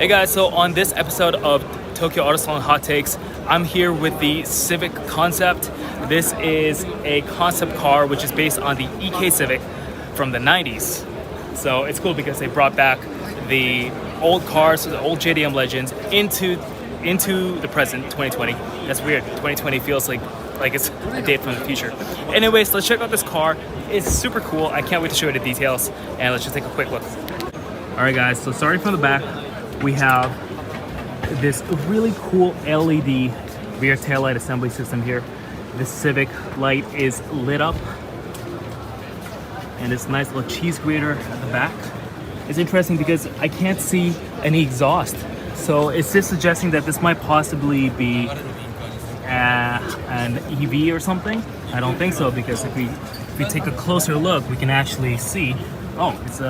Hey guys, so on this episode of Tokyo Auto Salon Hot Takes, I'm here with the Civic concept. This is a concept car which is based on the EK Civic from the 90s. So it's cool because they brought back the old cars, the old JDM legends into the present, 2020. That's weird. 2020 feels like it's a date from the future. Anyways, let's check out this car. It's super cool. I can't wait to show you the details, and let's just take a quick look. All right guys, so starting from the back, we have this really cool LED rear taillight assembly system here. This Civic light is lit up, and this nice little cheese grater at the back. It's interesting because I can't see any exhaust, so it's just suggesting that this might possibly be an EV or something. I don't think so, because if we take a closer look, we can actually see, oh, it's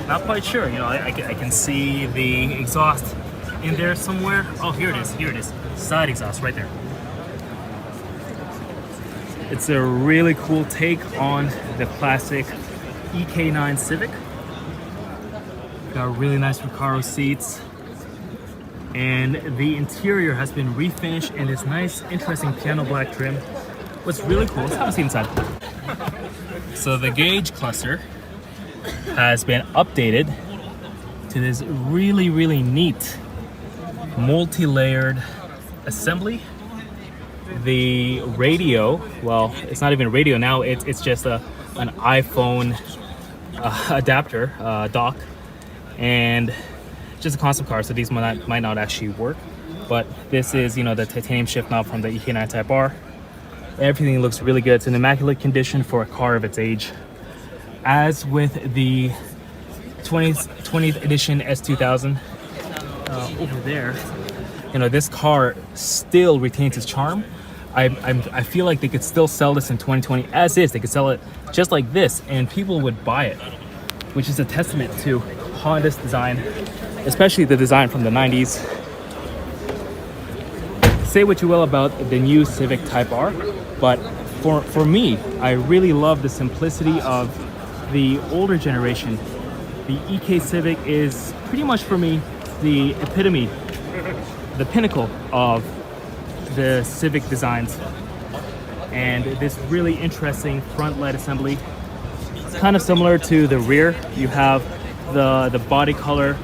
not quite sure. You know, I can see the exhaust in there somewhere. Oh, here it is, side exhaust right there. It's a really cool take on the classic EK9 Civic. Got really nice Recaro seats, and the interior has been refinished in this nice, interesting piano black trim. What's really cool, let's have a seat inside. So the gauge cluster has been updated to this really neat multi-layered assembly. The radio, well, it's not even a radio now, it's just an iPhone adapter dock, and just a concept car, so these might not actually work. But this is, you know, the titanium shift knob from the EK9 Type R. Everything looks really good. It's in immaculate condition for a car of its age. As with the 20th edition S2000 over there, you know, this car still retains its charm. I feel like they could still sell this in 2020 as is. They could sell it just like this, and people would buy it, which is a testament to Honda's design, especially the design from the 90s. Say what you will about the new Civic Type R, but for me, I really love the simplicity of the older generation. The EK Civic is pretty much, for me, the epitome, the pinnacle of the Civic designs. And this really interesting front light assembly, kind of similar to the rear. You have the body color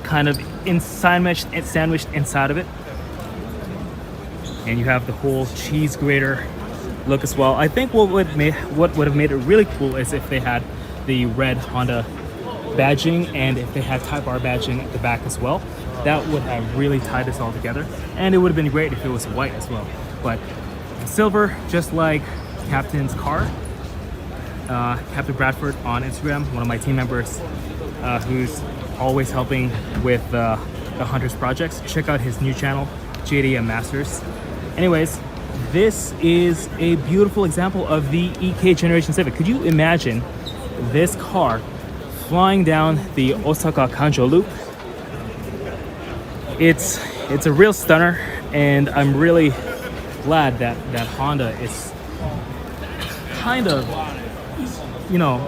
kind of sandwiched inside of it, and you have the whole cheese grater look as well. I think what would have made it really cool is if they had the red Honda badging, and if they had Type R badging at the back as well. That would have really tied this all together, and it would have been great if it was white as well. But silver, just like Captain's car, Captain Bradford on Instagram, one of my team members, who's always helping with the Hunters projects. Check out his new channel, JDM Masters. Anyways, this is a beautiful example of the EK generation Civic. Could you imagine this car flying down the Osaka Kanjo Loop? It's a real stunner, and I'm really glad that Honda is kind of, you know,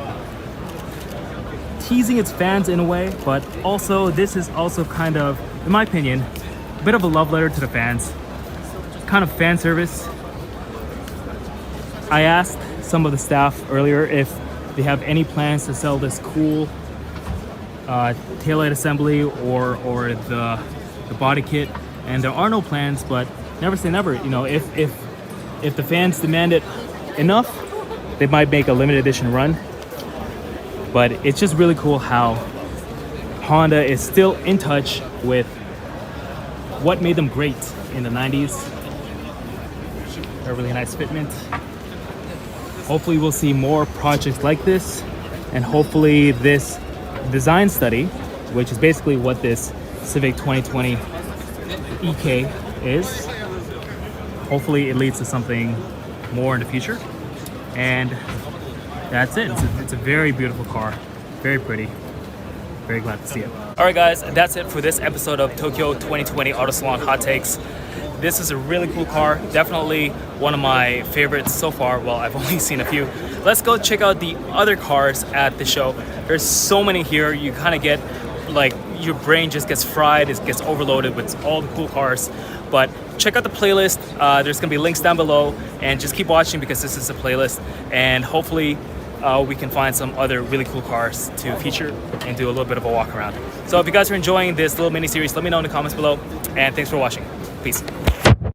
teasing its fans in a way, but also this is also kind of, in my opinion, a bit of a love letter to the fans. Kind of fan service. I asked some of the staff earlier if they have any plans to sell this cool taillight assembly or the body kit, and there are no plans, but never say never. You know, if the fans demand it enough, they might make a limited edition run. But it's just really cool how Honda is still in touch with what made them great in the 90s. A really nice fitment. Hopefully we'll see more projects like this, and hopefully this design study, which is basically what this Civic 2020 EK is, hopefully it leads to something more in the future. And that's it. It's a very beautiful car, very pretty. Very glad to see it. All right guys, that's it for this episode of Tokyo 2020 Auto Salon Hot Takes. This is a really cool car, definitely one of my favorites so far. Well, I've only seen a few. Let's go check out the other cars at the show. There's so many here, you kind of get like, your brain just gets fried, it gets overloaded with all the cool cars. But check out the playlist. There's gonna be links down below, and just keep watching because this is a playlist, and hopefully we can find some other really cool cars to feature and do a little bit of a walk around. So if you guys are enjoying this little mini series, let me know in the comments below, and thanks for watching. Peace.